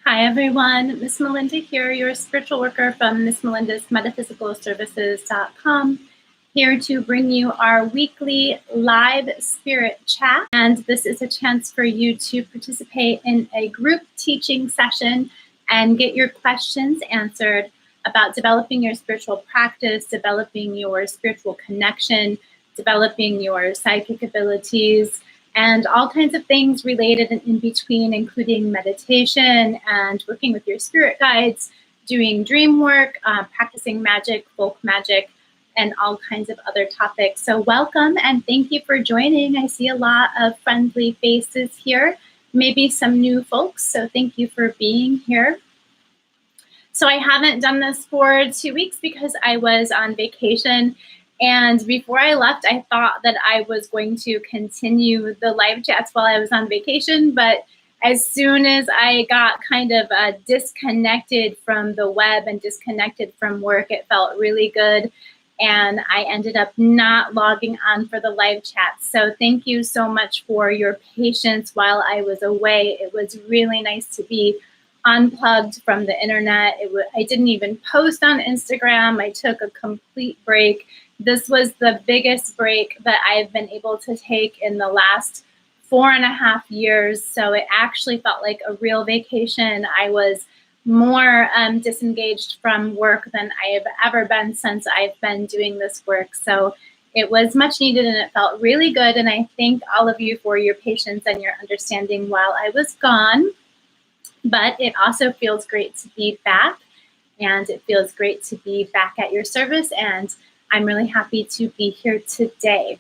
Hi everyone, Miss Melinda here, your spiritual worker from Miss Melinda's MetaphysicalServices.com, here to bring you our weekly live spirit chat. And this is a chance for you to participate in a group teaching session and get your questions answered about developing your spiritual practice, developing your spiritual connection, developing your psychic abilities, and all kinds of things related in between, including meditation and working with your spirit guides, doing dream work, practicing magic, folk magic, and all kinds of other topics. So welcome and thank you for joining. I see a lot of friendly faces here, maybe some new folks, so thank you for being here. So I haven't done this for 2 weeks because I was on vacation. And before I left, I thought that I was going to continue the live chats while I was on vacation. But as soon as I got kind of disconnected from the web and disconnected from work, it felt really good. And I ended up not logging on for the live chats. So thank you so much for your patience while I was away. It was really nice to be unplugged from the internet. I didn't even post on Instagram. I took a complete break. This was the biggest break that I've been able to take in the last 4.5 years. So it actually felt like a real vacation. I was more disengaged from work than I have ever been since I've been doing this work. So it was much needed and it felt really good. And I thank all of you for your patience and your understanding while I was gone. But it also feels great to be back, and it feels great to be back at your service, and I'm really happy to be here today.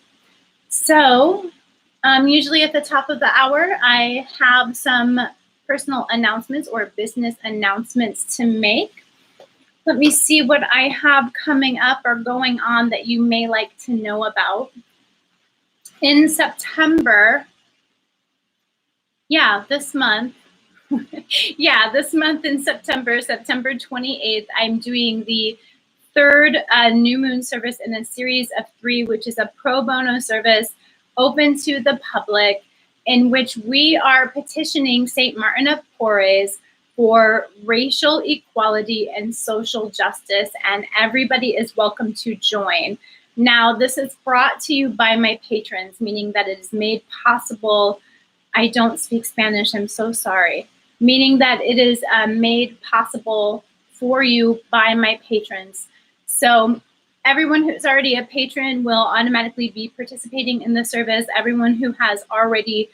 So usually at the top of the hour, I have some personal announcements or business announcements to make. Let me see what I have coming up or going on that you may like to know about. In September, this month, this month in September 28th, I'm doing the third new moon service in a series of 3, which is a pro bono service open to the public, in which we are petitioning St. Martin of Porres for racial equality and social justice, and everybody is welcome to join. Now, this is brought to you by my patrons, meaning that it is made possible. I don't speak Spanish, I'm so sorry. Meaning that it is made possible for you by my patrons. So everyone who's already a patron will automatically be participating in the service. Everyone who has already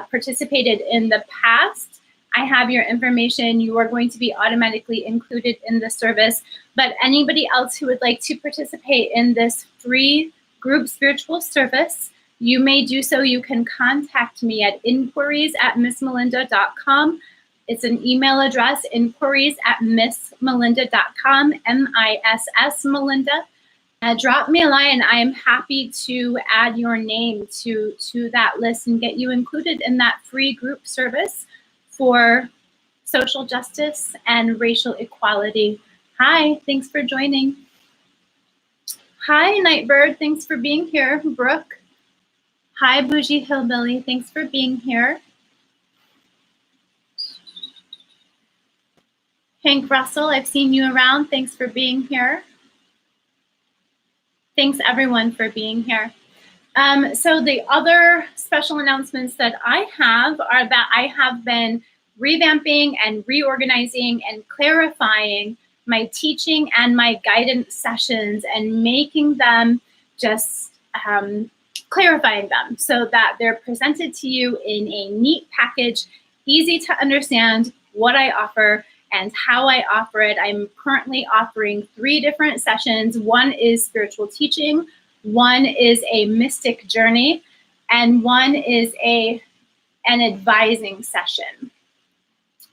participated in the past, I have your information. You are going to be automatically included in the service. But anybody else who would like to participate in this free group spiritual service, you may do so. You can contact me at inquiries@missmelinda.com. It's an email address, inquiries@missmelinda.com, MISS Melinda. Drop me a line. I am happy to add your name to that list and get you included in that free group service for social justice and racial equality. Hi, thanks for joining. Hi, Nightbird, thanks for being here. Brooke. Hi, Bougie Hillbilly, thanks for being here. Hank Russell, I've seen you around. Thanks for being here. Thanks everyone for being here. So the other special announcements that I have are that I have been revamping and reorganizing and clarifying my teaching and my guidance sessions and making them just clarifying them so that they're presented to you in a neat package, easy to understand what I offer and how I offer it. I'm currently offering 3 different sessions. One is spiritual teaching, one is a mystic journey, and one is an advising session.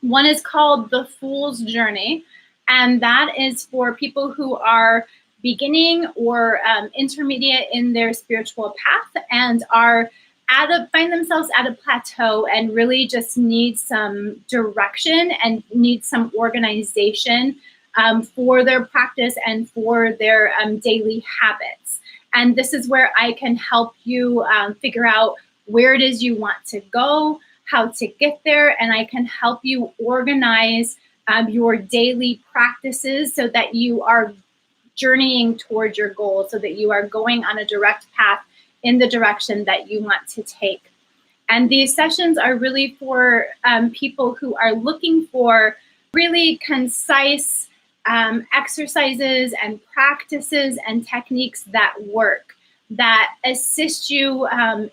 One is called the Fool's Journey, and that is for people who are beginning or intermediate in their spiritual path and are find themselves at a plateau and really just need some direction and need some organization for their practice and for their daily habits. And this is where I can help you figure out where it is you want to go, how to get there, and I can help you organize your daily practices so that you are journeying towards your goal, so that you are going on a direct path in the direction that you want to take. And these sessions are really for people who are looking for really concise exercises and practices and techniques that work, that assist you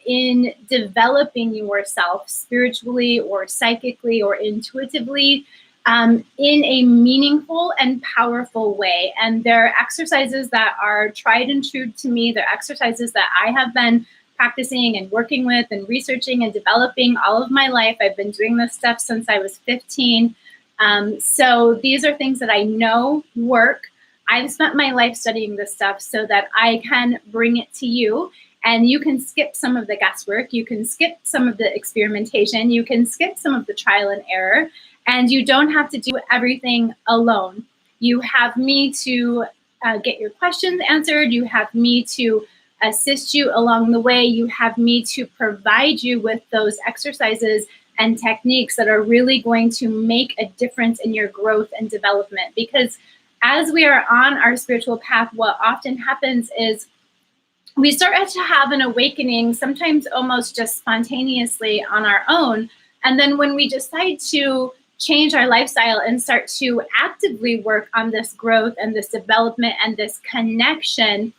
in developing yourself spiritually or psychically or intuitively in a meaningful and powerful way. And they're exercises that are tried and true to me. They're exercises that I have been practicing and working with and researching and developing all of my life. I've been doing this stuff since I was 15. So these are things that I know work. I've spent my life studying this stuff so that I can bring it to you, and you can skip some of the guesswork. You can skip some of the experimentation. You can skip some of the trial and error, and you don't have to do everything alone. You have me to get your questions answered. You have me to assist you along the way. You have me to provide you with those exercises and techniques that are really going to make a difference in your growth and development. Because as we are on our spiritual path, what often happens is we start to have an awakening, sometimes almost just spontaneously on our own. And then when we decide to change our lifestyle and start to actively work on this growth and this development and this connection,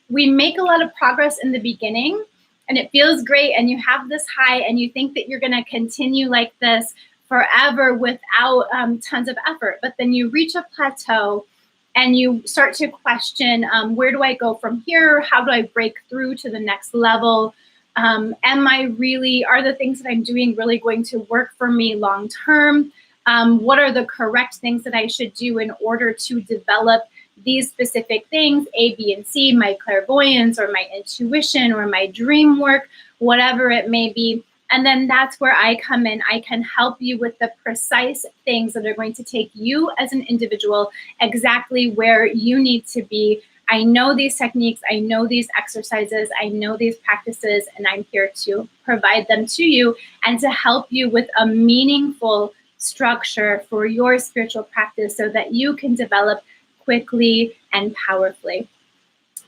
we make a lot of progress in the beginning, and it feels great, and you have this high, and you think that you're going to continue like this forever without tons of effort. But then you reach a plateau and you start to question, where do I go from here? How do I break through to the next level? Are the things that I'm doing really going to work for me long term? What are the correct things that I should do in order to develop these specific things, A, B, and C, my clairvoyance or my intuition or my dream work, whatever it may be. And then that's where I come in. I can help you with the precise things that are going to take you as an individual exactly where you need to be. I know these techniques, I know these exercises, I know these practices, and I'm here to provide them to you and to help you with a meaningful structure for your spiritual practice so that you can develop quickly and powerfully.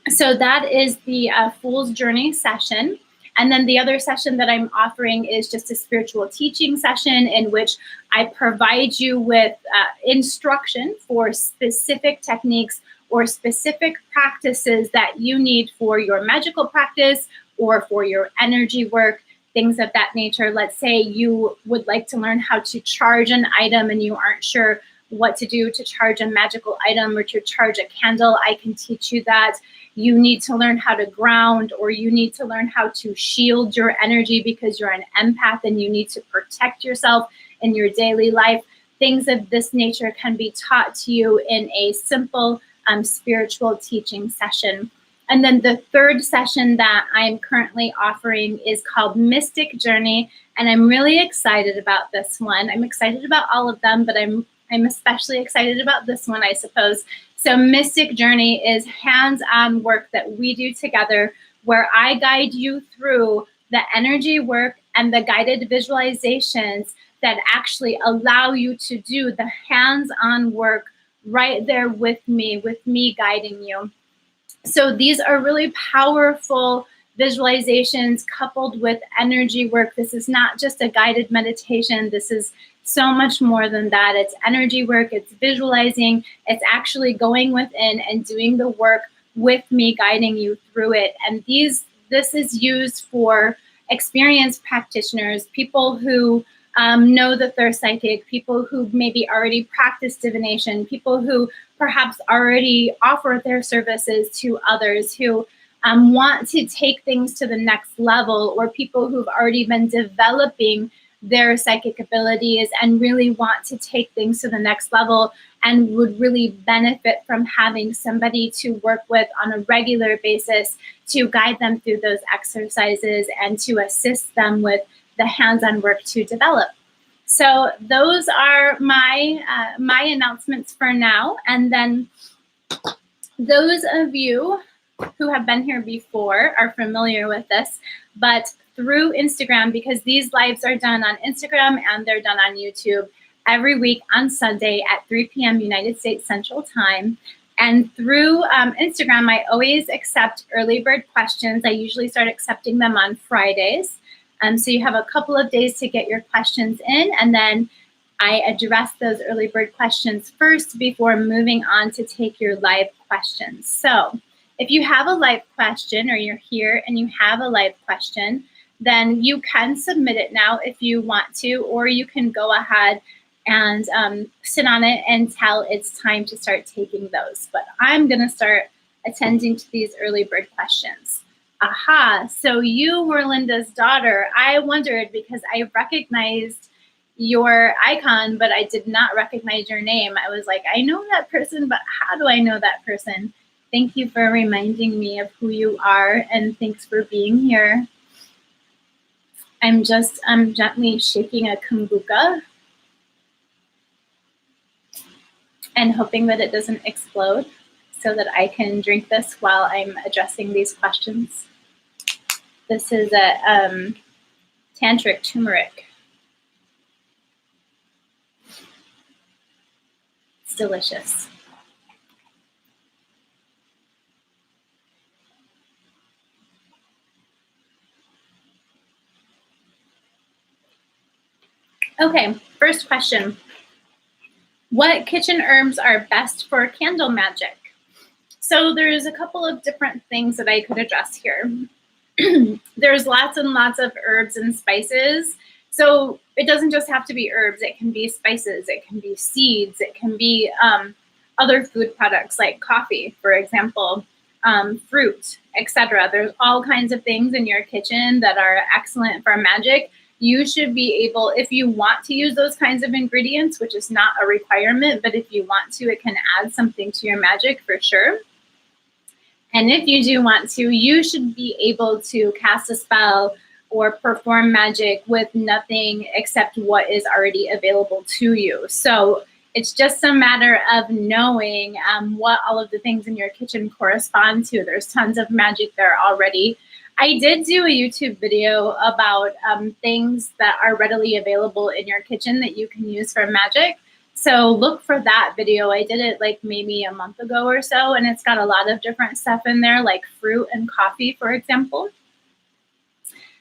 So that is the Fool's Journey session. And then the other session that I'm offering is just a spiritual teaching session in which I provide you with instruction for specific techniques or specific practices that you need for your magical practice or for your energy work, things of that nature. Let's say you would like to learn how to charge an item and you aren't sure what to do to charge a magical item or to charge a candle. I can teach you that. You need to learn how to ground, or you need to learn how to shield your energy because you're an empath and you need to protect yourself in your daily life. Things of this nature can be taught to you in a simple spiritual teaching session. And then the third session that I'm currently offering is called Mystic Journey. And I'm really excited about this one. I'm excited about all of them, but I'm especially excited about this one, I suppose. So Mystic Journey is hands-on work that we do together where I guide you through the energy work and the guided visualizations that actually allow you to do the hands-on work right there with me guiding you. So these are really powerful visualizations coupled with energy work. This is not just a guided meditation. This is so much more than that. It's energy work, it's visualizing, it's actually going within and doing the work with me, guiding you through it. And this is used for experienced practitioners, people who know that they're psychic, people who maybe already practice divination, people who perhaps already offer their services to others, who want to take things to the next level, or people who've already been developing their psychic abilities and really want to take things to the next level and would really benefit from having somebody to work with on a regular basis to guide them through those exercises and to assist them with the hands-on work to develop. So those are my announcements for now. And then those of you who have been here before are familiar with this, but through Instagram, because these lives are done on Instagram and they're done on YouTube every week on Sunday at 3 p.m. United States Central Time. And through Instagram, I always accept early bird questions. I usually start accepting them on Fridays. So you have a couple of days to get your questions in, and then I address those early bird questions first before moving on to take your live questions. So if you have a live question, or you're here and you have a live question, then you can submit it now if you want to, or you can go ahead and sit on it until it's time to start taking those. But I'm going to start attending to these early bird questions. Aha, so you were Linda's daughter. I wondered because I recognized your icon, but I did not recognize your name. I was like, I know that person, but how do I know that person? Thank you for reminding me of who you are, and thanks for being here. I'm just gently shaking a kombucha and hoping that it doesn't explode so that I can drink this while I'm addressing these questions. This is a tantric turmeric. It's delicious. Okay, first question. What kitchen herbs are best for candle magic? So there's a couple of different things that I could address here. There's lots and lots of herbs and spices. So it doesn't just have to be herbs. It can be spices. It can be seeds. It can be other food products like coffee, for example, fruit, etc. There's all kinds of things in your kitchen that are excellent for magic. You should be able, if you want to use those kinds of ingredients, which is not a requirement, but if you want to, it can add something to your magic for sure. And if you do want to, you should be able to cast a spell or perform magic with nothing except what is already available to you. So it's just a matter of knowing what all of the things in your kitchen correspond to. There's tons of magic there already. I did do a YouTube video about things that are readily available in your kitchen that you can use for magic. So look for that video. I did it like maybe a month ago or so, and it's got a lot of different stuff in there, like fruit and coffee, for example.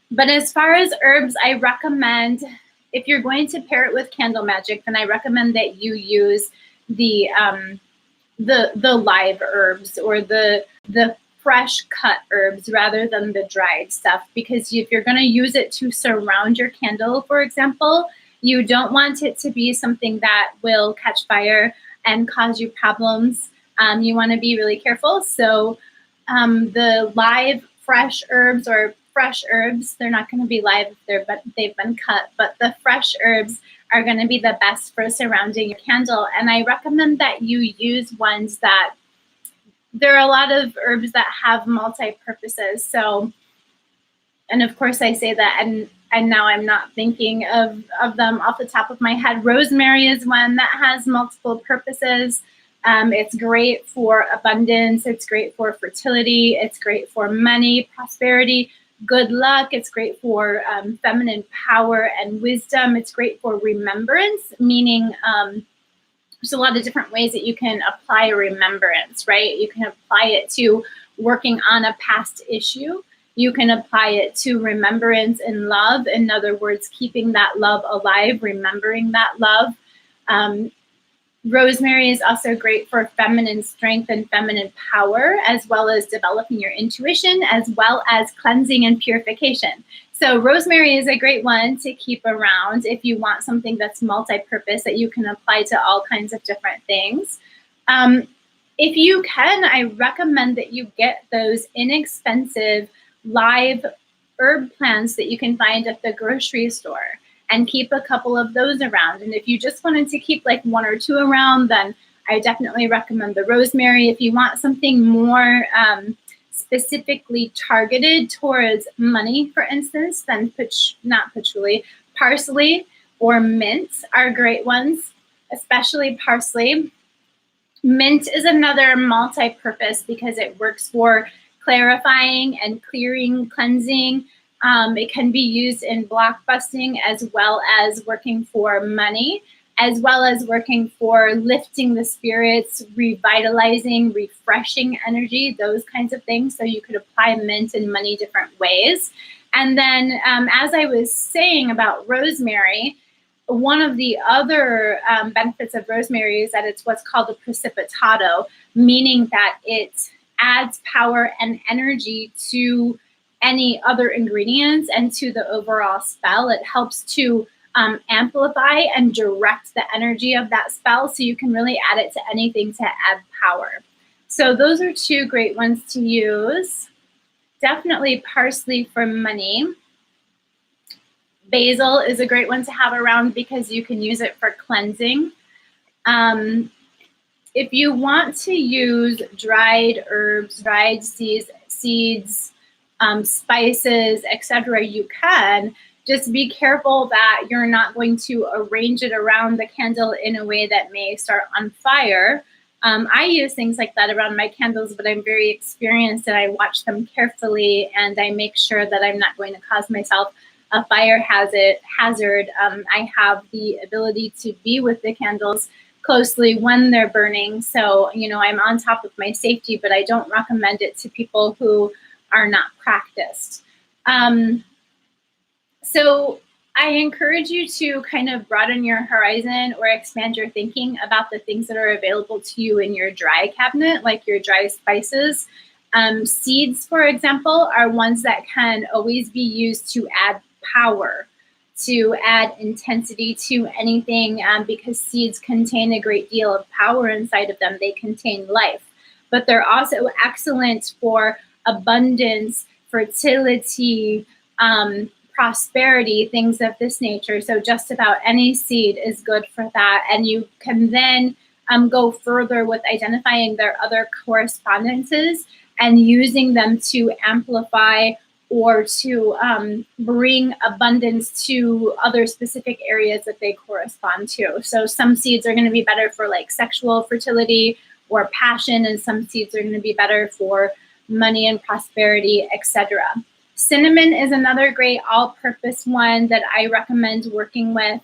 But as far as herbs, I recommend, if you're going to pair it with candle magic, then I recommend that you use the live herbs, or the fresh cut herbs rather than the dried stuff, because if you're going to use it to surround your candle, for example, you don't want it to be something that will catch fire and cause you problems. You want to be really careful. So the live fresh herbs, or fresh herbs, they're not going to be live if they've been cut, but the fresh herbs are going to be the best for surrounding your candle. And I recommend that you use ones that, there are a lot of herbs that have multi-purposes. So, and of course I say that, and now I'm not thinking of them off the top of my head. Rosemary is one that has multiple purposes. It's great for abundance. It's great for fertility. It's great for money, prosperity, good luck. It's great for feminine power and wisdom. It's great for remembrance, meaning there's a lot of different ways that you can apply a remembrance, right? You can apply it to working on a past issue. You can apply it to remembrance and love. In other words, keeping that love alive, remembering that love. Rosemary is also great for feminine strength and feminine power, as well as developing your intuition, as well as cleansing and purification. So rosemary is a great one to keep around if you want something that's multi-purpose that you can apply to all kinds of different things. If you can, I recommend that you get those inexpensive live herb plants that you can find at the grocery store, and keep a couple of those around. And if you just wanted to keep like one or two around, then I definitely recommend the rosemary. If you want something more specifically targeted towards money, for instance, then not patchouli, parsley or mint are great ones, especially parsley. Mint is another multi-purpose because it works for clarifying and clearing, cleansing, It can be used in block busting, as well as working for money, as well as working for lifting the spirits, revitalizing, refreshing energy, those kinds of things. So you could apply mint and money different ways. And then as I was saying about rosemary, one of the other benefits of rosemary is that it's what's called a precipitato, meaning that it adds power and energy to any other ingredients and to the overall spell. It helps to amplify and direct the energy of that spell, so you can really add it to anything to add power. So those are two great ones to use. Definitely parsley for money. Basil is a great one to have around because you can use it for cleansing. If you want to use dried herbs, dried seeds, spices, etc., you can. Just be careful that you're not going to arrange it around the candle in a way that may start on fire. I use things like that around my candles, but I'm very experienced and I watch them carefully, and I make sure that I'm not going to cause myself a fire hazard. I have the ability to be with the candles closely when they're burning. So, I'm on top of my safety, but I don't recommend it to people who are not practiced. So I encourage you to kind of broaden your horizon or expand your thinking about the things that are available to you in your dry cabinet, like your dry spices. Seeds, for example, are ones that can always be used to add power, to add intensity to anything, because seeds contain a great deal of power inside of them. They contain life, but they're also excellent for abundance, fertility, prosperity, things of this nature. So just about any seed is good for that. And you can then go further with identifying their other correspondences and using them to amplify or to bring abundance to other specific areas that they correspond to. So some seeds are going to be better for like sexual fertility or passion, and some seeds are going to be better for money and prosperity, etc. Cinnamon is another great all-purpose one that I recommend working with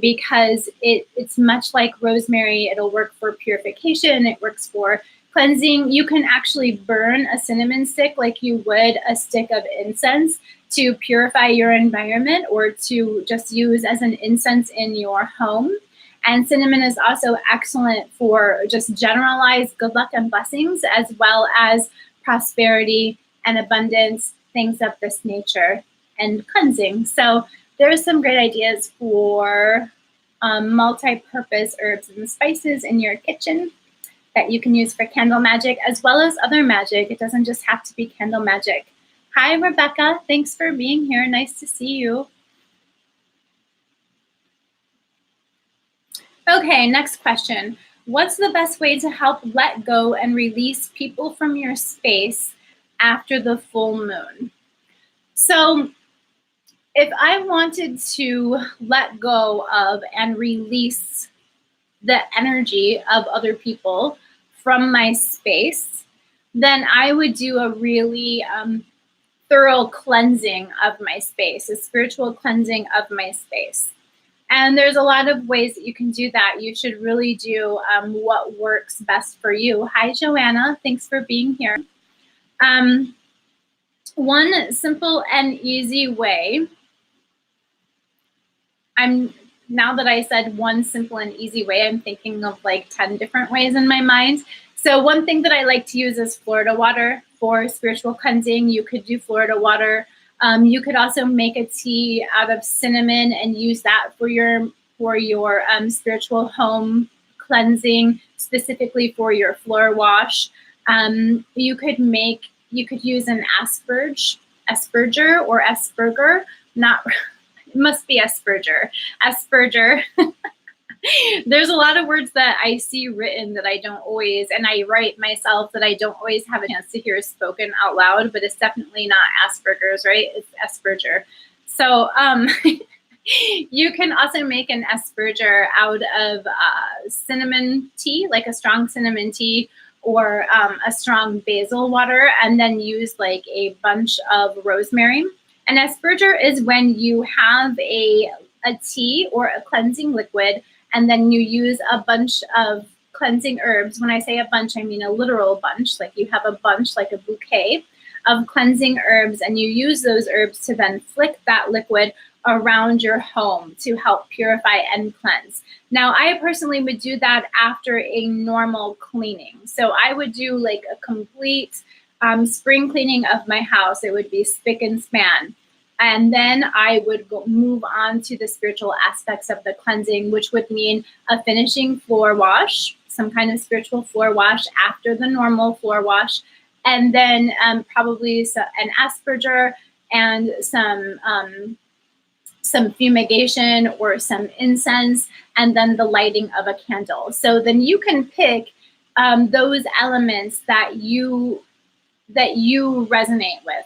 because it's much like rosemary. It'll work for purification. It works for cleansing. You can actually burn a cinnamon stick like you would a stick of incense to purify your environment, or to just use as an incense in your home. And cinnamon is also excellent for just generalized good luck and blessings, as well as prosperity and abundance, things of this nature, and cleansing. So there's some great ideas for multi-purpose herbs and spices in your kitchen that you can use for candle magic, as well as other magic. It doesn't just have to be candle magic. Hi, Rebecca. Thanks for being here. Nice to see you. Okay, next question. What's the best way to help let go and release people from your space after the full moon? So if I wanted to let go of and release the energy of other people from my space, then I would do a really thorough cleansing of my space, a spiritual cleansing of my space. And there's a lot of ways that you can do that. You should really do what works best for you. Hi, Joanna. Thanks for being here. One simple and easy way, now that I said one simple and easy way, I'm thinking of like 10 different ways in my mind. So one thing that I like to use is Florida water for spiritual cleansing. You could do Florida water. You could also make a tea out of cinnamon and use that for your spiritual home cleansing, specifically for your floor wash. You could use an asperger or asperger, it must be asperger. There's a lot of words that I see written that I don't always, and I write myself, that I don't always have a chance to hear spoken out loud, but it's definitely not Asperger's, right? It's asperger. So you can also make an asperger out of cinnamon tea, like a strong cinnamon tea, or a strong basil water, and then use like a bunch of rosemary An asperger is when you have a tea or a cleansing liquid, and then you use a bunch of cleansing herbs. When I say a bunch, I mean a literal bunch, like you have a bunch, like a bouquet of cleansing herbs, and you use those herbs to then flick that liquid around your home to help purify and cleanse. Now, I personally would do that after a normal cleaning. So I would do like a complete spring cleaning of my house. It would be spick and span. And then I would move on to the spiritual aspects of the cleansing, which would mean a finishing floor wash, some kind of spiritual floor wash after the normal floor wash, and then probably an asperger and some fumigation or some incense, and then the lighting of a candle. So then you can pick those elements that you resonate with,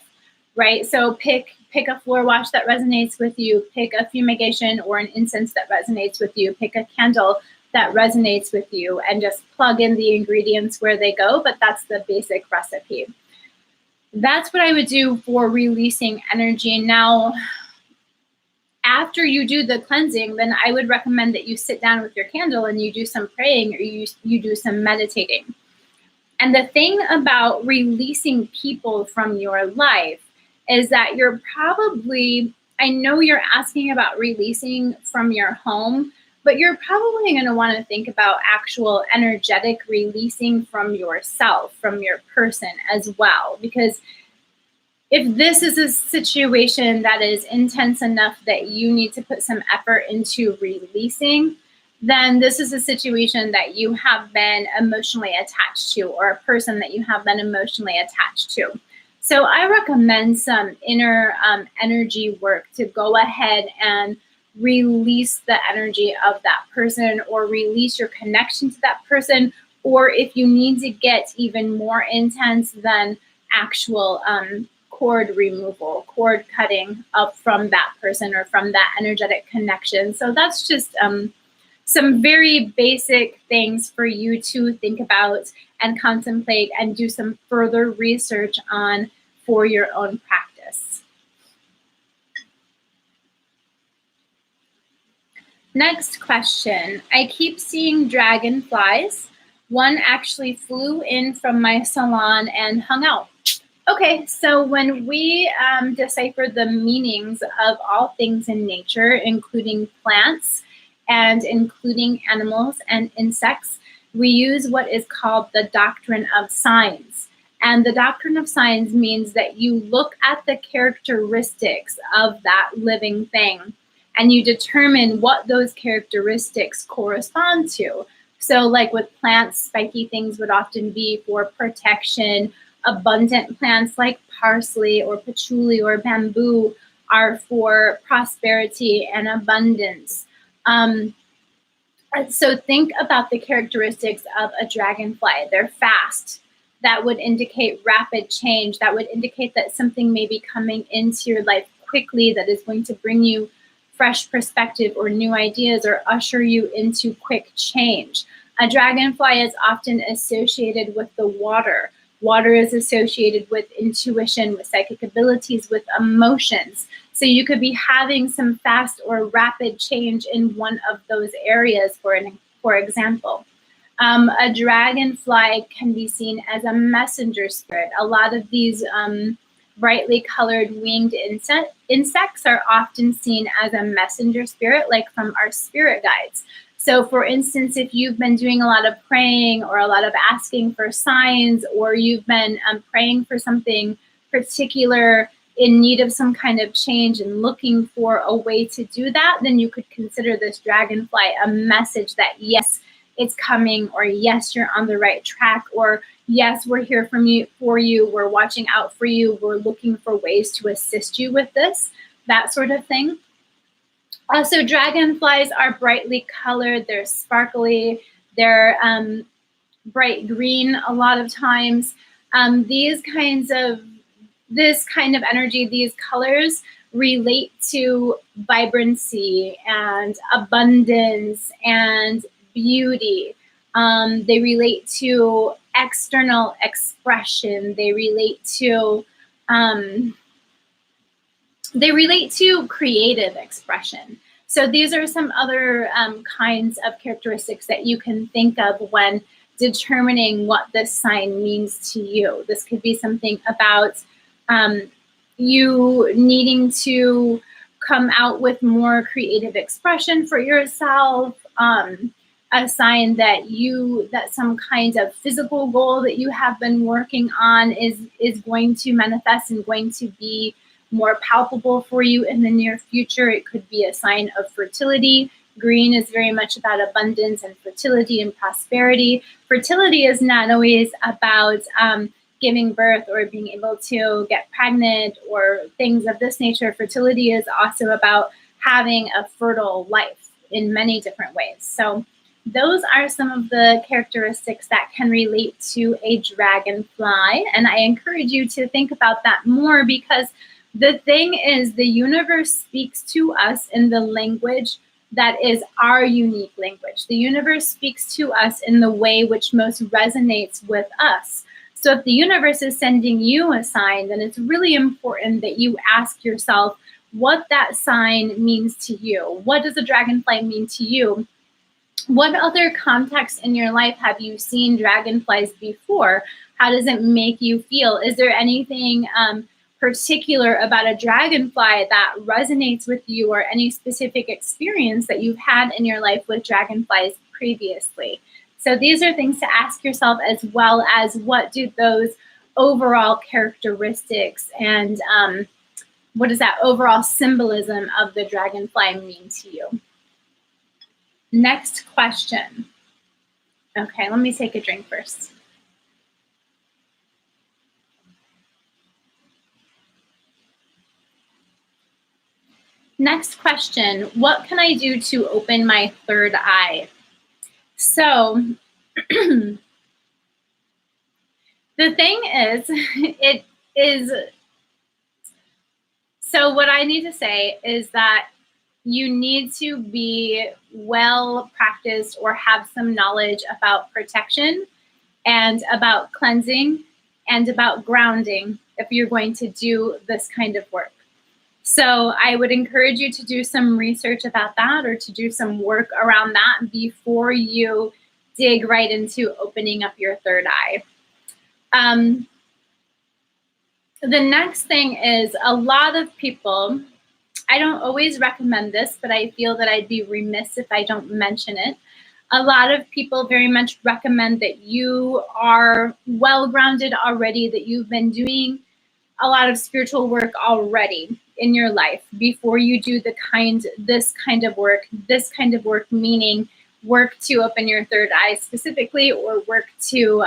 right? So pick a floor wash that resonates with you, pick a fumigation or an incense that resonates with you, pick a candle that resonates with you, and just plug in the ingredients where they go, but that's the basic recipe. That's what I would do for releasing energy. Now, after you do the cleansing, then I would recommend that you sit down with your candle and you do some praying, or you do some meditating. And the thing about releasing people from your life is that you're probably, I know you're asking about releasing from your home, but you're probably going to want to think about actual energetic releasing from yourself, from your person as well. Because if this is a situation that is intense enough that you need to put some effort into releasing, then this is a situation that you have been emotionally attached to, or a person that you have been emotionally attached to. So I recommend some inner energy work to go ahead and release the energy of that person, or release your connection to that person. Or if you need to get even more intense, then actual cord removal, cord cutting up from that person or from that energetic connection. So that's just some very basic things for you to think about and contemplate and do some further research on for your own practice. Next question. I keep seeing dragonflies. One actually flew in from my salon and hung out. Okay, so when we decipher the meanings of all things in nature, including plants and including animals and insects, we use what is called the doctrine of signs. And the doctrine of signs means that you look at the characteristics of that living thing and you determine what those characteristics correspond to. So like with plants, spiky things would often be for protection. Abundant plants like parsley or patchouli or bamboo are for prosperity and abundance. So think about the characteristics of a dragonfly. They're fast. That would indicate rapid change. That would indicate that something may be coming into your life quickly that is going to bring you fresh perspective or new ideas or usher you into quick change. A dragonfly is often associated with the water. Water is associated with intuition, with psychic abilities, with emotions. So you could be having some fast or rapid change in one of those areas, for example. A dragonfly can be seen as a messenger spirit. A lot of these brightly colored winged insects are often seen as a messenger spirit, like from our spirit guides. So for instance, if you've been doing a lot of praying or a lot of asking for signs, or you've been praying for something particular in need of some kind of change and looking for a way to do that, then you could consider this dragonfly a message that yes, it's coming, or yes, you're on the right track, or yes, we're here for you, we're watching out for you, we're looking for ways to assist you with this, that sort of thing. Also, dragonflies are brightly colored, they're sparkly, they're bright green a lot of times. This kind of energy, these colors relate to vibrancy and abundance and beauty. They relate to external expression. They relate to they relate to creative expression. So these are some other kinds of characteristics that you can think of when determining what this sign means to you. This could be something about you needing to come out with more creative expression for yourself, a sign that some kind of physical goal that you have been working on is going to manifest and going to be more palpable for you in the near future. It could be a sign of fertility. Green is very much about abundance and fertility and prosperity. Fertility is not always about giving birth or being able to get pregnant or things of this nature. Fertility is also about having a fertile life in many different ways. So those are some of the characteristics that can relate to a dragonfly. And I encourage you to think about that more, because the thing is, the universe speaks to us in the language that is our unique language. The universe speaks to us in the way which most resonates with us. So if the universe is sending you a sign, then it's really important that you ask yourself what that sign means to you. What does a dragonfly mean to you? What other contexts in your life have you seen dragonflies before? How does it make you feel? Is there anything particular about a dragonfly that resonates with you, or any specific experience that you've had in your life with dragonflies previously? So these are things to ask yourself, as well as what do those overall characteristics and what does that overall symbolism of the dragonfly mean to you? Next question. Okay, let me take a drink first. Next question, what can I do to open my third eye? So the thing is, so what I need to say is that you need to be well practiced or have some knowledge about protection and about cleansing and about grounding if you're going to do this kind of work. So I would encourage you to do some research about that, or to do some work around that before you dig right into opening up your third eye. The next thing is, a lot of people, I don't always recommend this, but I feel that I'd be remiss if I don't mention it. A lot of people very much recommend that you are well grounded already, that you've been doing a lot of spiritual work already in your life before you do this kind of work, meaning work to open your third eye specifically, or work to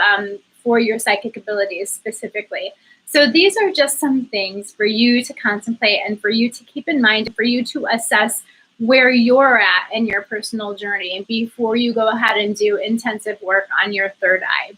for your psychic abilities specifically. So these are just some things for you to contemplate and for you to keep in mind, for you to assess where you're at in your personal journey before you go ahead and do intensive work on your third eye.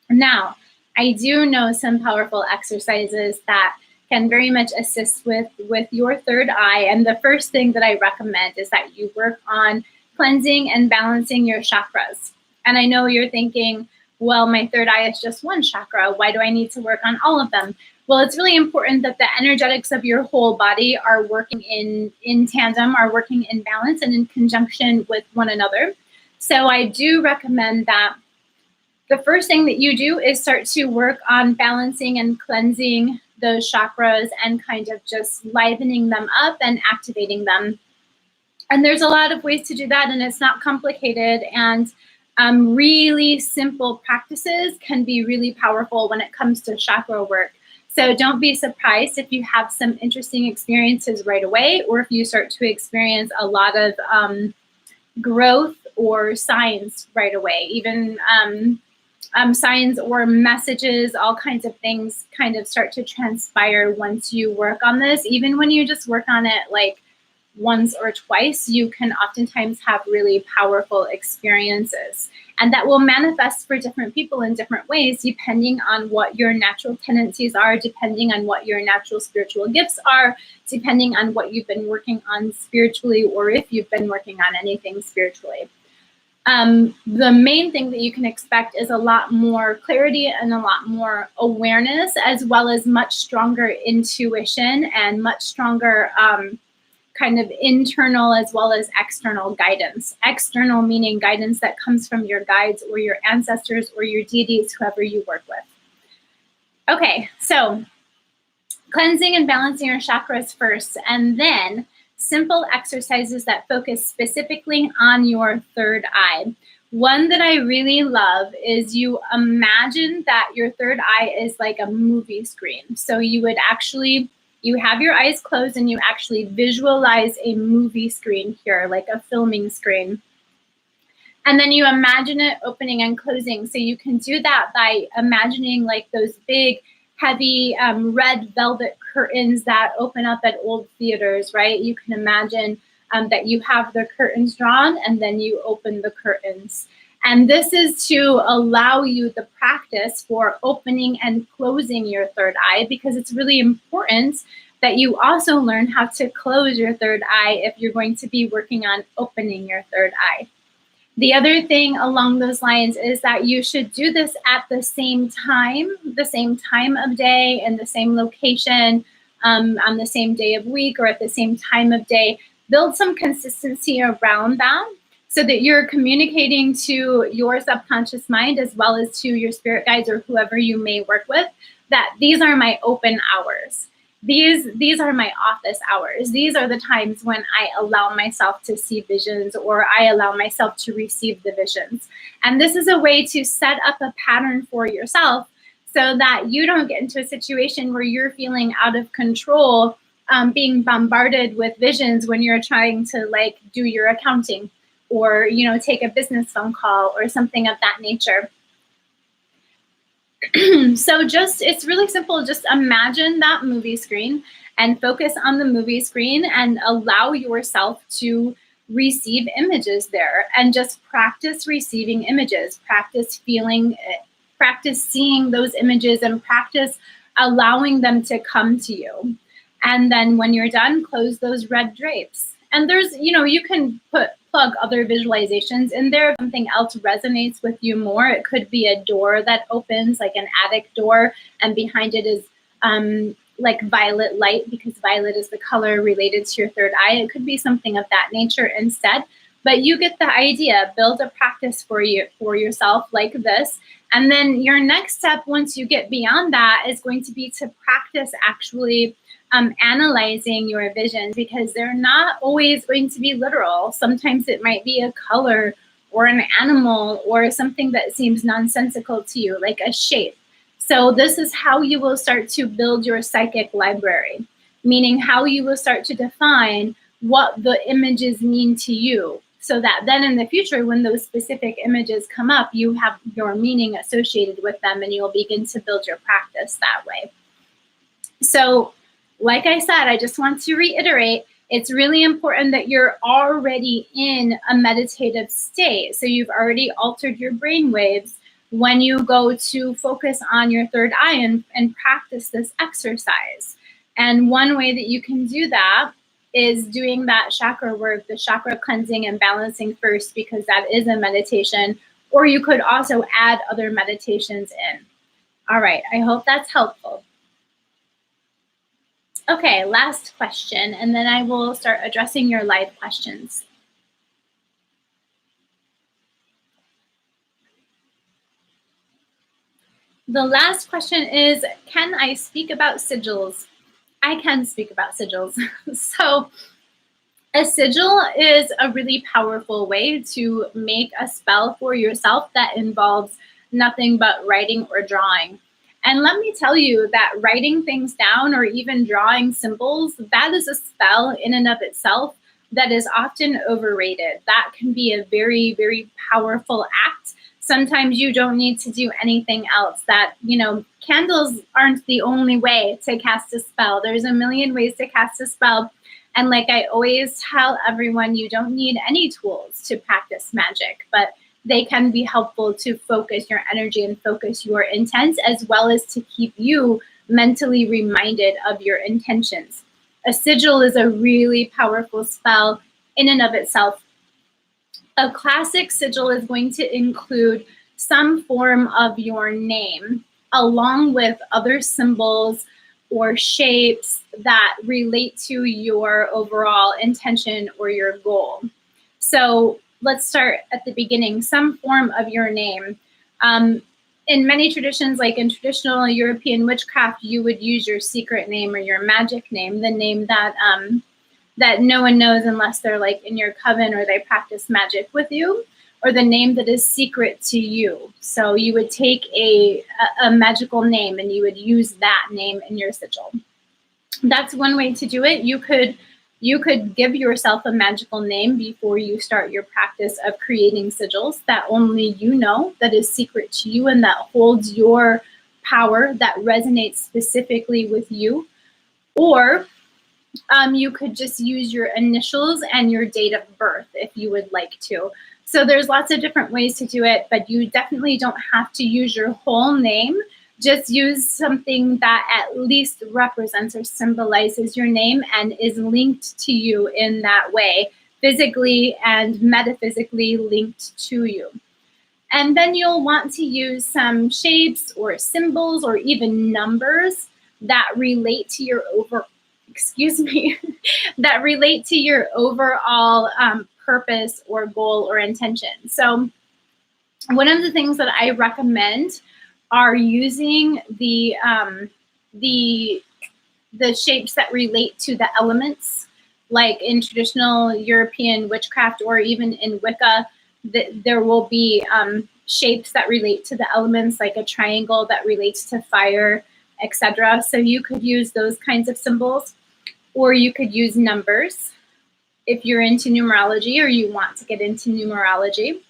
Now, I do know some powerful exercises that can very much assist with your third eye. And the first thing that I recommend is that you work on cleansing and balancing your chakras. And I know you're thinking, well, my third eye is just one chakra. Why do I need to work on all of them? Well, it's really important that the energetics of your whole body are working in tandem, are working in balance and in conjunction with one another. So I do recommend that the first thing that you do is start to work on balancing and cleansing those chakras and kind of just livening them up and activating them. And there's a lot of ways to do that, and it's not complicated. And really simple practices can be really powerful when it comes to chakra work. So don't be surprised if you have some interesting experiences right away, or if you start to experience a lot of growth or signs right away, even signs or messages, all kinds of things kind of start to transpire once you work on this. Even when you just work on it like once or twice, you can oftentimes have really powerful experiences. And that will manifest for different people in different ways, depending on what your natural tendencies are, depending on what your natural spiritual gifts are, depending on what you've been working on spiritually, or if you've been working on anything spiritually. The main thing that you can expect is a lot more clarity and a lot more awareness, as well as much stronger intuition and much stronger kind of internal as well as external guidance. External meaning guidance that comes from your guides or your ancestors or your deities, whoever you work with. Okay, so cleansing and balancing your chakras first, and then simple exercises that focus specifically on your third eye. One that I really love is you imagine that your third eye is like a movie screen. So you would actually, you have your eyes closed and you actually visualize a movie screen here, like a filming screen. And then you imagine it opening and closing. So you can do that by imagining like those big, heavy red velvet curtains that open up at old theaters, right? You can imagine that you have the curtains drawn and then you open the curtains. And this is to allow you the practice for opening and closing your third eye, because it's really important that you also learn how to close your third eye if you're going to be working on opening your third eye. The other thing along those lines is that you should do this at the same time of day, and the same location, on the same day of week, or at the same time of day. Build some consistency around that so that you're communicating to your subconscious mind as well as to your spirit guides or whoever you may work with that these are my open hours. These are my office hours. These are the times when I allow myself to see visions, or I allow myself to receive the visions. And this is a way to set up a pattern for yourself so that you don't get into a situation where you're feeling out of control, being bombarded with visions when you're trying to like do your accounting or, you know, take a business phone call or something of that nature. So it's really simple. Just imagine that movie screen and focus on the movie screen and allow yourself to receive images there, and just practice receiving images, practice feeling it, practice seeing those images, and practice allowing them to come to you. And then when you're done, close those red drapes. And there's, you know, you can plug other visualizations in there. If something else resonates with you more, it could be a door that opens, like an attic door, and behind it is like violet light, because violet is the color related to your third eye. It could be something of that nature instead. But you get the idea. Build a practice for yourself like this. And then your next step, once you get beyond that, is going to be to practice actually analyzing your visions, because they're not always going to be literal. Sometimes it might be a color or an animal or something that seems nonsensical to you, like a shape. So this is how you will start to build your psychic library, meaning how you will start to define what the images mean to you, so that then in the future, when those specific images come up, you have your meaning associated with them, and you'll begin to build your practice that way. So like I said, I just want to reiterate, it's really important that you're already in a meditative state. So you've already altered your brain waves when you go to focus on your third eye and practice this exercise. And one way that you can do that is doing that chakra work, the chakra cleansing and balancing first, because that is a meditation. Or you could also add other meditations in. All right, I hope that's helpful. Okay, last question, and then I will start addressing your live questions. The last question is, can I speak about sigils? I can speak about sigils. So a sigil is a really powerful way to make a spell for yourself that involves nothing but writing or drawing. And let me tell you that writing things down or even drawing symbols, that is a spell in and of itself that is often overrated. That can be a very, very powerful act. Sometimes you don't need to do anything else. That, you know, candles aren't the only way to cast a spell. There's a million ways to cast a spell. And like I always tell everyone, you don't need any tools to practice magic, but they can be helpful to focus your energy and focus your intent, as well as to keep you mentally reminded of your intentions. A sigil is a really powerful spell in and of itself. A classic sigil is going to include some form of your name, along with other symbols or shapes that relate to your overall intention or your goal. So let's start at the beginning, some form of your name. In many traditions, like in traditional European witchcraft, you would use your secret name or your magic name, the name that that no one knows unless they're like in your coven or they practice magic with you, or the name that is secret to you. So you would take a magical name and you would use that name in your sigil. That's one way to do it. You could give yourself a magical name before you start your practice of creating sigils that only you know, that is secret to you and that holds your power, that resonates specifically with you. Or you could just use your initials and your date of birth if you would like to. So there's lots of different ways to do it, but you definitely don't have to use your whole name. Just use something that at least represents or symbolizes your name and is linked to you in that way, physically and metaphysically linked to you. And then you'll want to use some shapes or symbols or even numbers that relate to your that relate to your overall purpose or goal or intention. So one of the things that I recommend are using the shapes that relate to the elements, like in traditional European witchcraft or even in Wicca, there will be shapes that relate to the elements, like a triangle that relates to fire, etc. So you could use those kinds of symbols, or you could use numbers if you're into numerology or you want to get into numerology.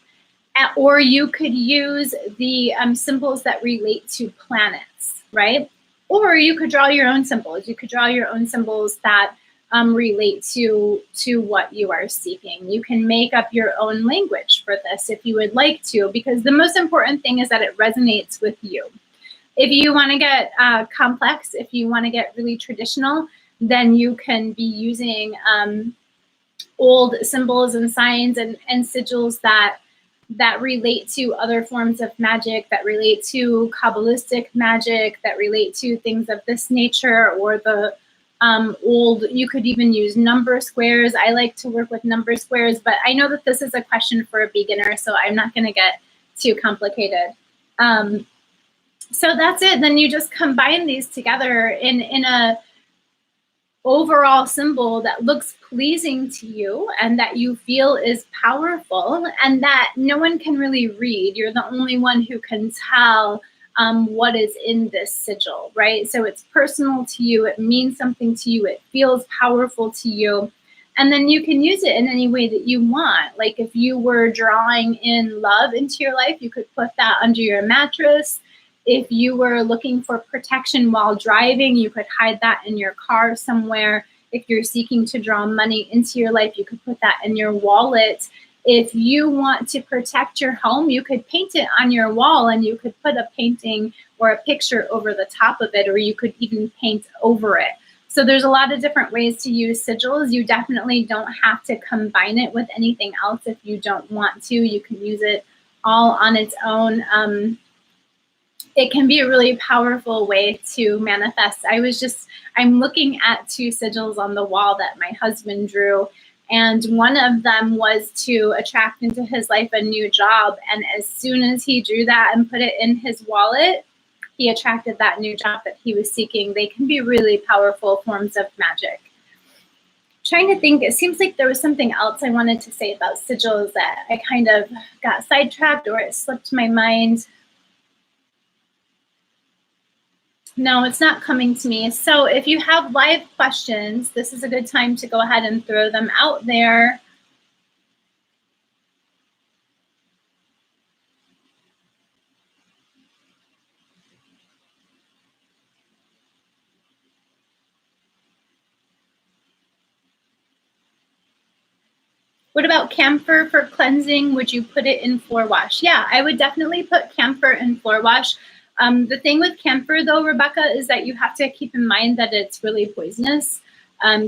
Or you could use the symbols that relate to planets, right? Or you could draw your own symbols. You could draw your own symbols that relate to what you are seeking. You can make up your own language for this if you would like to, because the most important thing is that it resonates with you. If you want to get complex, if you want to get really traditional, then you can be using old symbols and signs and sigils that relate to other forms of magic, that relate to Kabbalistic magic, that relate to things of this nature, or the you could even use number squares. I like to work with number squares, but I know that this is a question for a beginner, so I'm not going to get too complicated. So that's it. Then you just combine these together in a overall symbol that looks pleasing to you and that you feel is powerful and that no one can really read. You're the only one who can tell what is in this sigil, right? So it's personal to you. It means something to you. It feels powerful to you. And then you can use it in any way that you want. Like if you were drawing in love into your life, you could put that under your mattress. If you were looking for protection while driving, you could hide that in your car somewhere. If you're seeking to draw money into your life, you could put that in your wallet. If you want to protect your home, you could paint it on your wall and you could put a painting or a picture over the top of it, or you could even paint over it. So there's a lot of different ways to use sigils. You definitely don't have to combine it with anything else if you don't want to. You can use it all on its own. It can be a really powerful way to manifest. I'm looking at 2 sigils on the wall that my husband drew, and one of them was to attract into his life a new job. And as soon as he drew that and put it in his wallet, he attracted that new job that he was seeking. They can be really powerful forms of magic. Trying to think, it seems like there was something else I wanted to say about sigils that I kind of got sidetracked or it slipped my mind. No, it's not coming to me. So if you have live questions, this is a good time to go ahead and throw them out there. What about camphor for cleansing? Would you put it in floor wash? Yeah, I would definitely put camphor in floor wash. The thing with camphor, though, Rebecca, is that you have to keep in mind that it's really poisonous.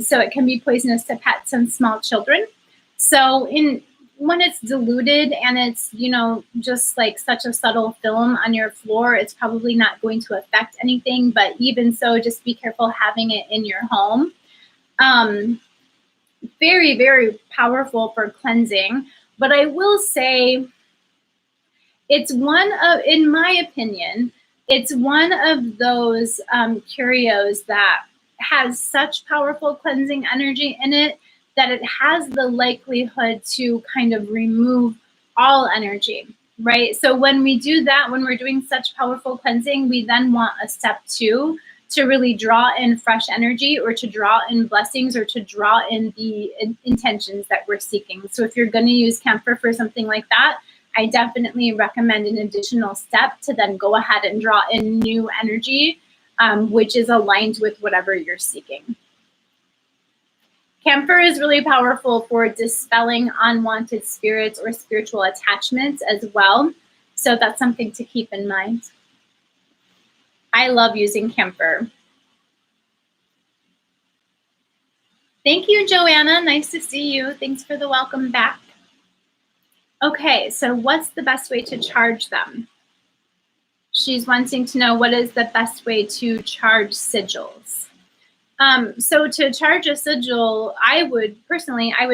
So it can be poisonous to pets and small children. So when it's diluted and it's, just like such a subtle film on your floor, it's probably not going to affect anything. But even so, just be careful having it in your home. Very, very powerful for cleansing. But I will say it's in my opinion, it's one of those curios that has such powerful cleansing energy in it that it has the likelihood to kind of remove all energy, right? So when we do that, when we're doing such powerful cleansing, we then want a step 2 to really draw in fresh energy, or to draw in blessings, or to draw in the intentions that we're seeking. So if you're going to use camphor for something like that, I definitely recommend an additional step to then go ahead and draw in new energy, which is aligned with whatever you're seeking. Camphor is really powerful for dispelling unwanted spirits or spiritual attachments as well. So that's something to keep in mind. I love using camphor. Thank you, Joanna. Nice to see you. Thanks for the welcome back. Okay, so what's the best way to charge them? She's wanting to know what is the best way to charge sigils. So to charge a sigil, I would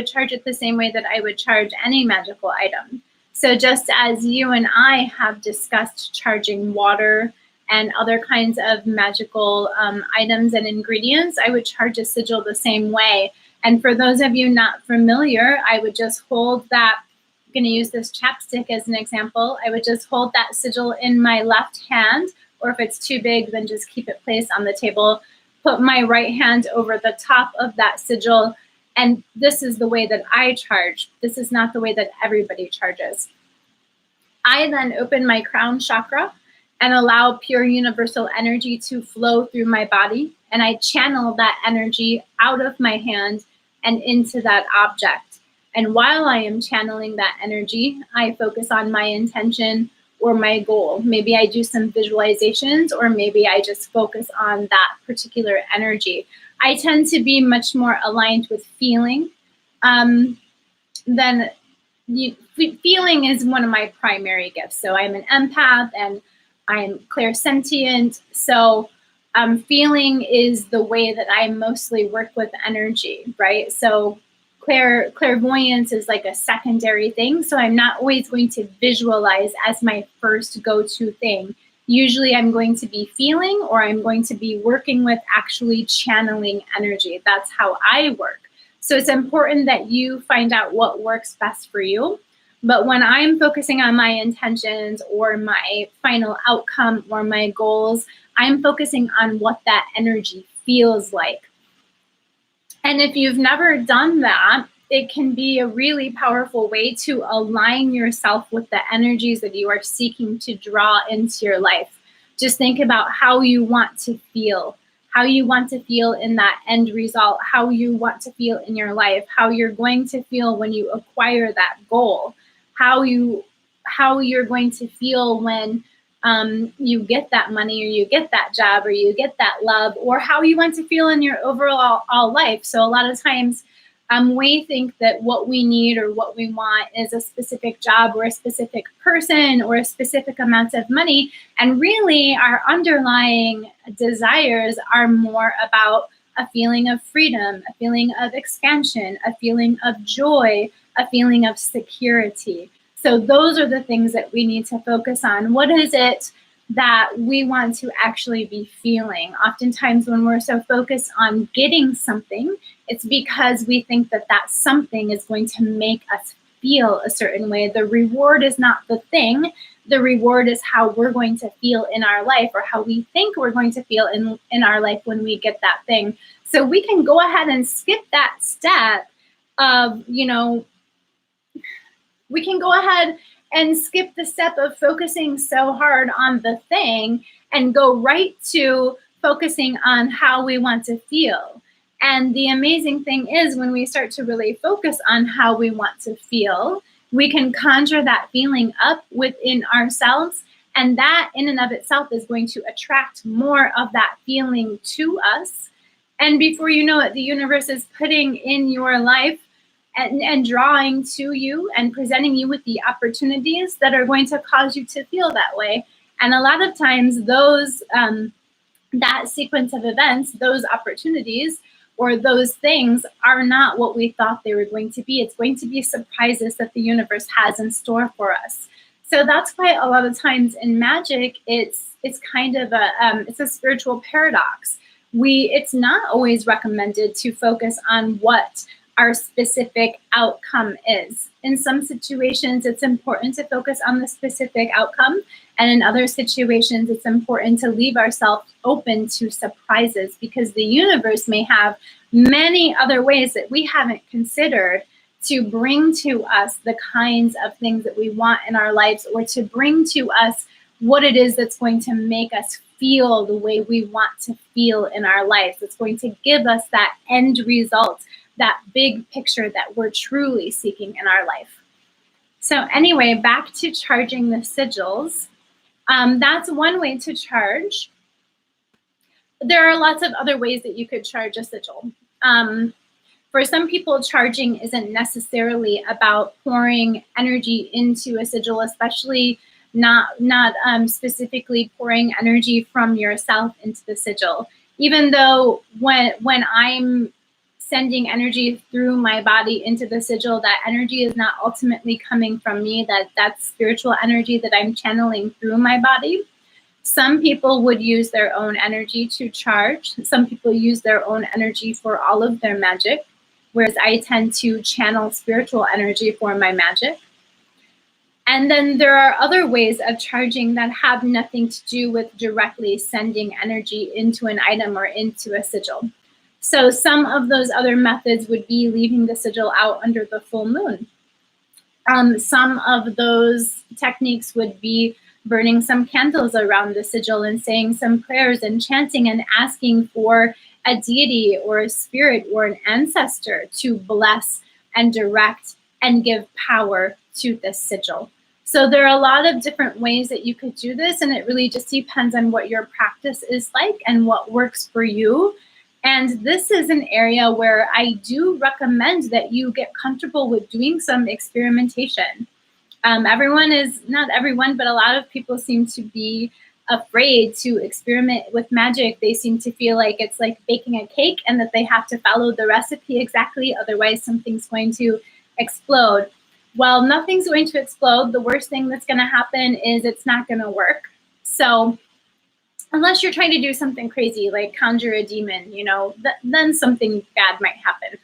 charge it the same way that I would charge any magical item. So just as you and I have discussed charging water and other kinds of magical items and ingredients, I would charge a sigil the same way. And for those of you not familiar, I would just hold that. I'm going to use this chapstick as an example. I would just hold that sigil in my left hand, or if it's too big, then just keep it placed on the table. Put my right hand over the top of that sigil, and this is the way that I charge. This is not the way that everybody charges. I then open my crown chakra and allow pure universal energy to flow through my body, and I channel that energy out of my hand and into that object. And while I am channeling that energy, I focus on my intention or my goal. Maybe I do some visualizations, or maybe I just focus on that particular energy. I tend to be much more aligned with feeling. Feeling is one of my primary gifts. So I'm an empath and I'm clairsentient. So feeling is the way that I mostly work with energy, right? So clairvoyance is like a secondary thing. So I'm not always going to visualize as my first go-to thing. Usually I'm going to be feeling, or I'm going to be working with actually channeling energy. That's how I work. So it's important that you find out what works best for you. But when I'm focusing on my intentions or my final outcome or my goals, I'm focusing on what that energy feels like. And if you've never done that, it can be a really powerful way to align yourself with the energies that you are seeking to draw into your life. Just think about how you want to feel in that end result, how you want to feel in your life, how you're going to feel when you acquire that goal, how you're going to feel when you get that money, or you get that job, or you get that love, or how you want to feel in your overall life. So a lot of times we think that what we need or what we want is a specific job or a specific person or a specific amount of money. And really our underlying desires are more about a feeling of freedom, a feeling of expansion, a feeling of joy, a feeling of security. So those are the things that we need to focus on. What is it that we want to actually be feeling? Oftentimes when we're so focused on getting something, it's because we think that that something is going to make us feel a certain way. The reward is not the thing. The reward is how we're going to feel in our life, or how we think we're going to feel in our life when we get that thing. So we can go ahead and skip that step of, we can go ahead and skip the step of focusing so hard on the thing and go right to focusing on how we want to feel. And the amazing thing is, when we start to really focus on how we want to feel, we can conjure that feeling up within ourselves. And that in and of itself is going to attract more of that feeling to us. And before you know it, the universe is putting in your life and drawing to you and presenting you with the opportunities that are going to cause you to feel that way. And a lot of times those that sequence of events, those opportunities or those things are not what we thought they were going to be. It's going to be surprises that the universe has in store for us. So that's why a lot of times in magic, it's kind of it's a spiritual paradox. It's not always recommended to focus on what our specific outcome is. In some situations, it's important to focus on the specific outcome. And in other situations, it's important to leave ourselves open to surprises, because the universe may have many other ways that we haven't considered to bring to us the kinds of things that we want in our lives, or to bring to us what it is that's going to make us feel the way we want to feel in our lives. It's going to give us that end result, that big picture that we're truly seeking in our life. So anyway, back to charging the sigils. That's one way to charge. There are lots of other ways that you could charge a sigil. For some people, charging isn't necessarily about pouring energy into a sigil, especially not specifically pouring energy from yourself into the sigil. Even though when I'm sending energy through my body into the sigil, that energy is not ultimately coming from me, that's spiritual energy that I'm channeling through my body. Some people would use their own energy to charge. Some people use their own energy for all of their magic, whereas I tend to channel spiritual energy for my magic. And then there are other ways of charging that have nothing to do with directly sending energy into an item or into a sigil. So some of those other methods would be leaving the sigil out under the full moon. Some of those techniques would be burning some candles around the sigil and saying some prayers and chanting and asking for a deity or a spirit or an ancestor to bless and direct and give power to this sigil. So there are a lot of different ways that you could do this, and it really just depends on what your practice is like and what works for you. And this is an area where I do recommend that you get comfortable with doing some experimentation. Not everyone, but a lot of people seem to be afraid to experiment with magic. They seem to feel like it's like baking a cake and that they have to follow the recipe exactly, otherwise something's going to explode. Well, nothing's going to explode. The worst thing that's going to happen is it's not going to work. So unless you're trying to do something crazy, like conjure a demon, then something bad might happen.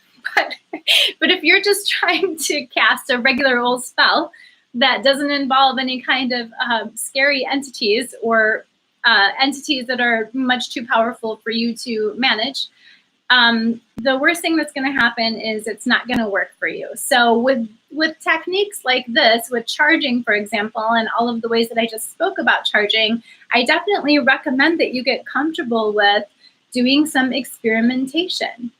But if you're just trying to cast a regular old spell that doesn't involve any kind of scary entities or entities that are much too powerful for you to manage, the worst thing that's going to happen is it's not going to work for you. So with techniques like this, with charging, for example, and all of the ways that I just spoke about charging, I definitely recommend that you get comfortable with doing some experimentation.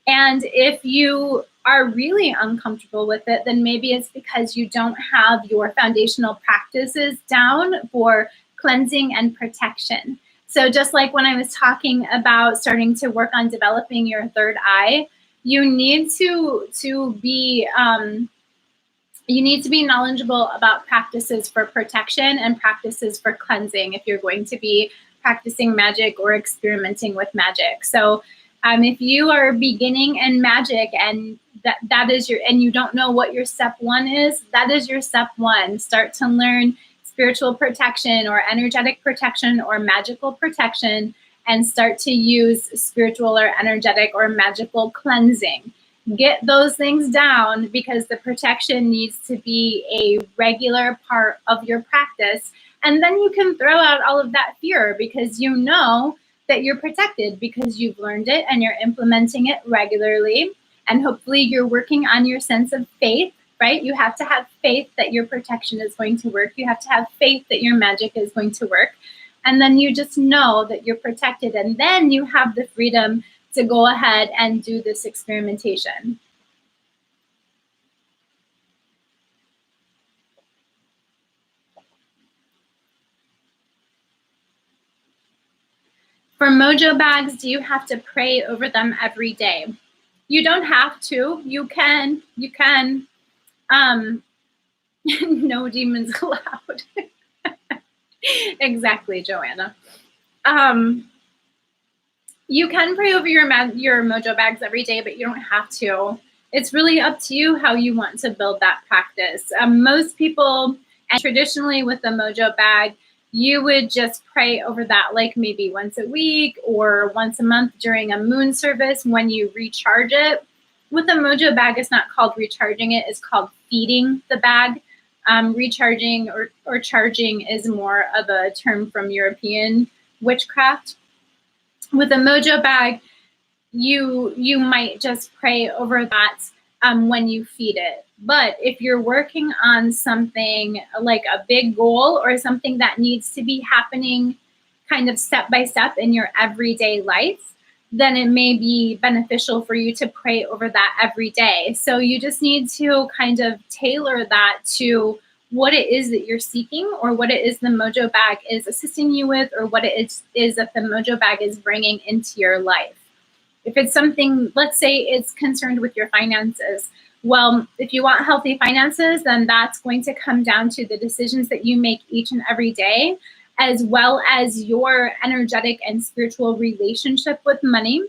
And if you are really uncomfortable with it, then maybe it's because you don't have your foundational practices down for cleansing and protection. So just like when I was talking about starting to work on developing your third eye, you need to be knowledgeable about practices for protection and practices for cleansing if you're going to be practicing magic or experimenting with magic. So if you are beginning in magic and that is and you don't know what your step one is, that is your step one. Start to learn spiritual protection or energetic protection or magical protection, and start to use spiritual or energetic or magical cleansing. Get those things down, because the protection needs to be a regular part of your practice. And then you can throw out all of that fear, because you know that you're protected because you've learned it and you're implementing it regularly. And hopefully you're working on your sense of faith, right? You have to have faith that your protection is going to work. You have to have faith that your magic is going to work. And then you just know that you're protected. And then you have the freedom to go ahead and do this experimentation. For Mojo bags, do you have to pray over them every day? You don't have to. You can. No demons allowed. Exactly, Joanna. You can pray over your Mojo bags every day, but you don't have to. It's really up to you how you want to build that practice. Most people, and traditionally with the Mojo bag, you would just pray over that like maybe once a week or once a month during a moon service when you recharge it. With a Mojo bag, it's not called recharging it, it's called feeding the bag. Recharging or charging is more of a term from European witchcraft. With a Mojo bag, you might just pray over that when you feed it. But if you're working on something like a big goal or something that needs to be happening kind of step by step in your everyday life, then it may be beneficial for you to pray over that every day. So you just need to kind of tailor that to what it is that you're seeking, or what it is the Mojo bag is assisting you with, or what it is that the Mojo bag is bringing into your life. If it's something, let's say it's concerned with your finances. Well, if you want healthy finances, then that's going to come down to the decisions that you make each and every day, as well as your energetic and spiritual relationship with money.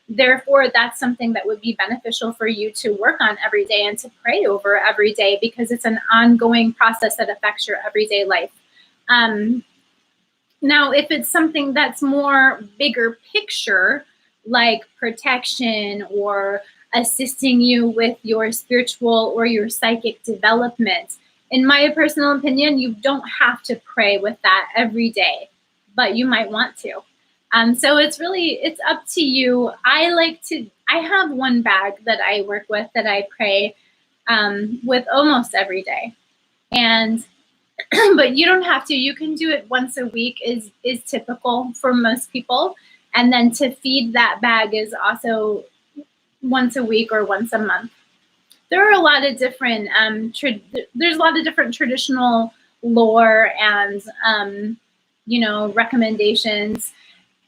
Therefore, that's something that would be beneficial for you to work on every day and to pray over every day, because it's an ongoing process that affects your everyday life. Now, if it's something that's more bigger picture, like protection or assisting you with your spiritual or your psychic development, in my personal opinion, you don't have to pray with that every day, but you might want to. So it's up to you. I have one bag that I work with that I pray with almost every day. And but you don't have to. You can do it once a week is typical for most people. And then to feed that bag is also once a week or once a month. There are a lot of different there's a lot of different traditional lore and recommendations,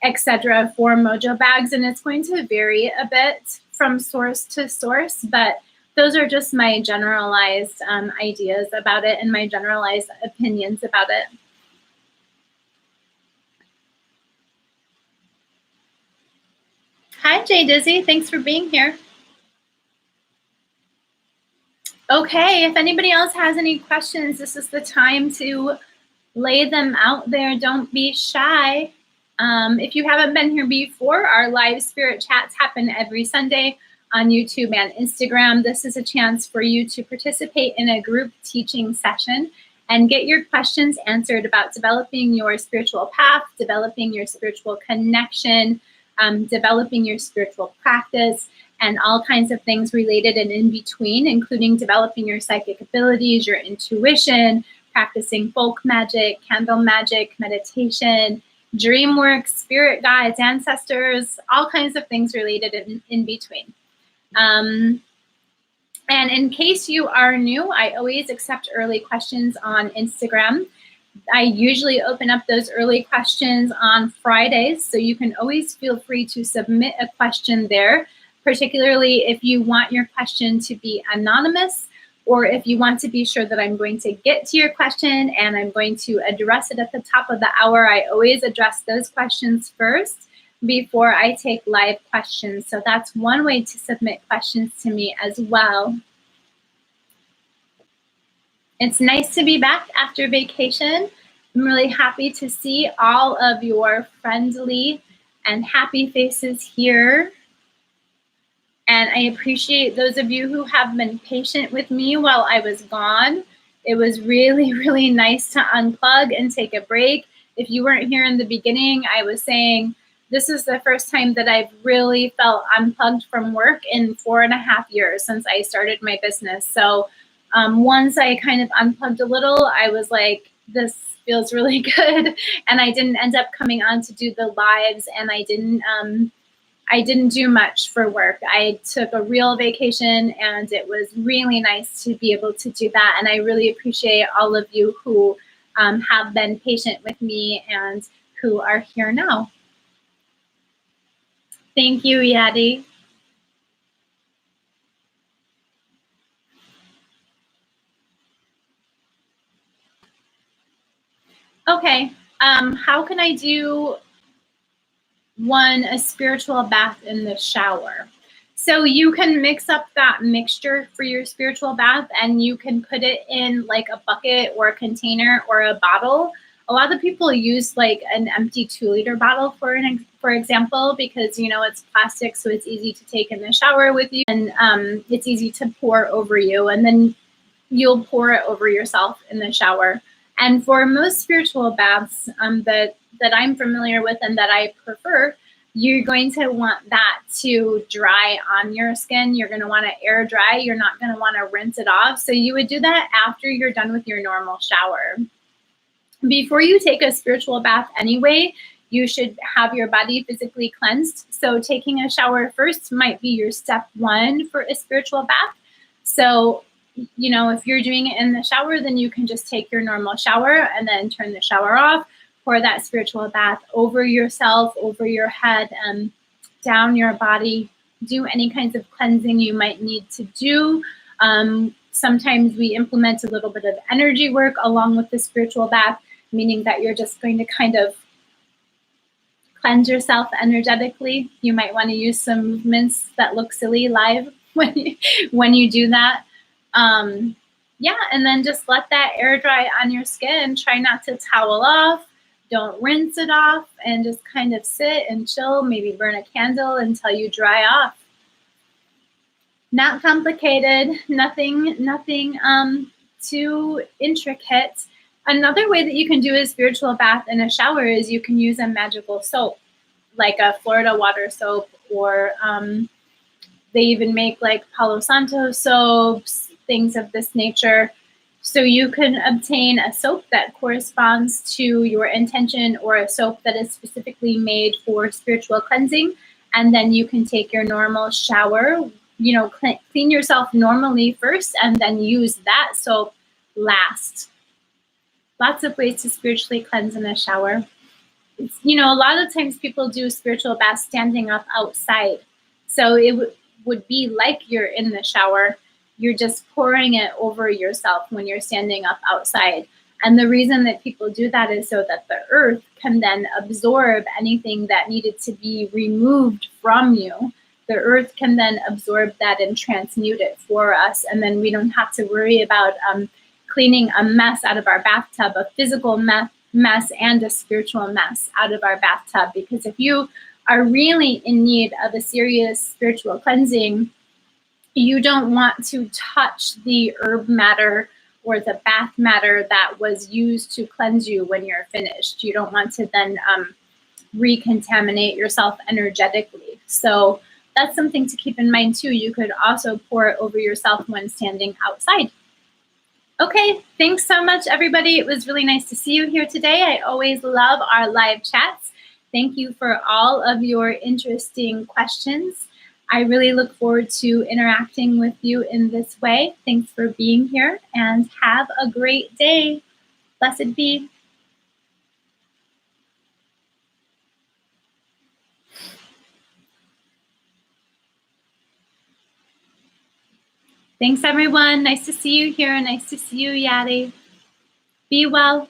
etc. for Mojo bags, and it's going to vary a bit from source to source, but those are just my generalized ideas about it and my generalized opinions about it. Hi, Jay Dizzy. Thanks for being here. Okay, if anybody else has any questions, this is the time to lay them out there. Don't be shy. If you haven't been here before, our live spirit chats happen every Sunday on YouTube and Instagram. This is a chance for you to participate in a group teaching session and get your questions answered about developing your spiritual path, developing your spiritual connection, developing your spiritual practice, and all kinds of things related and in between, including developing your psychic abilities, your intuition, practicing folk magic, candle magic, meditation, dream work, spirit guides, ancestors, all kinds of things related in between. And in case you are new, I always accept early questions on Instagram. I usually open up those early questions on Fridays, so you can always feel free to submit a question there, particularly if you want your question to be anonymous, or if you want to be sure that I'm going to get to your question and I'm going to address it at the top of the hour. I always address those questions first before I take live questions. So that's one way to submit questions to me as well. It's nice to be back after vacation. I'm really happy to see all of your friendly and happy faces here. And I appreciate those of you who have been patient with me while I was gone. It was really, really nice to unplug and take a break. If you weren't here in the beginning, I was saying this is the first time that I've really felt unplugged from work in 4.5 years since I started my business. So once I kind of unplugged a little, I was like, this feels really good. And I didn't end up coming on to do the lives, and I didn't do much for work. I took a real vacation, and it was really nice to be able to do that. And I really appreciate all of you who have been patient with me and who are here now. Thank you, Yadi. Okay, how can I do a spiritual bath in the shower? So you can mix up that mixture for your spiritual bath, and you can put it in like a bucket or a container or a bottle. A lot of people use like an empty 2-liter bottle for example, because it's plastic, so it's easy to take in the shower with you, and it's easy to pour over you, and then you'll pour it over yourself in the shower. And for most spiritual baths that I'm familiar with and that I prefer, you're going to want that to dry on your skin. You're going to want to air dry. You're not going to want to rinse it off. So you would do that after you're done with your normal shower. Before you take a spiritual bath anyway, you should have your body physically cleansed. So taking a shower first might be your step one for a spiritual bath. So if you're doing it in the shower, then you can just take your normal shower and then turn the shower off, pour that spiritual bath over yourself, over your head, and down your body. Do any kinds of cleansing you might need to do. Sometimes we implement a little bit of energy work along with the spiritual bath, meaning that you're just going to kind of cleanse yourself energetically. You might want to use some movements that look silly live when you do that. Yeah, and then just let that air dry on your skin. Try not to towel off. Don't rinse it off, and just kind of sit and chill. Maybe burn a candle until you dry off. Not complicated. Nothing too intricate. Another way that you can do a spiritual bath in a shower is you can use a magical soap, like a Florida water soap, or they even make like Palo Santo soaps, things of this nature. So you can obtain a soap that corresponds to your intention, or a soap that is specifically made for spiritual cleansing. And then you can take your normal shower, clean yourself normally first, and then use that soap last. Lots of ways to spiritually cleanse in a shower. A lot of times people do spiritual baths standing up outside. So it would be like you're in the shower. You're just pouring it over yourself when you're standing up outside. And the reason that people do that is so that the earth can then absorb anything that needed to be removed from you. The earth can then absorb that and transmute it for us. And then we don't have to worry about cleaning a mess out of our bathtub, a physical mess and a spiritual mess out of our bathtub. Because if you are really in need of a serious spiritual cleansing, you don't want to touch the herb matter or the bath matter that was used to cleanse you when you're finished. You don't want to then recontaminate yourself energetically. So that's something to keep in mind too. You could also pour it over yourself when standing outside. Okay, thanks so much, everybody. It was really nice to see you here today. I always love our live chats. Thank you for all of your interesting questions. I really look forward to interacting with you in this way. Thanks for being here, and have a great day. Blessed be. Thanks, everyone. Nice to see you here. Nice to see you, Yadi. Be well.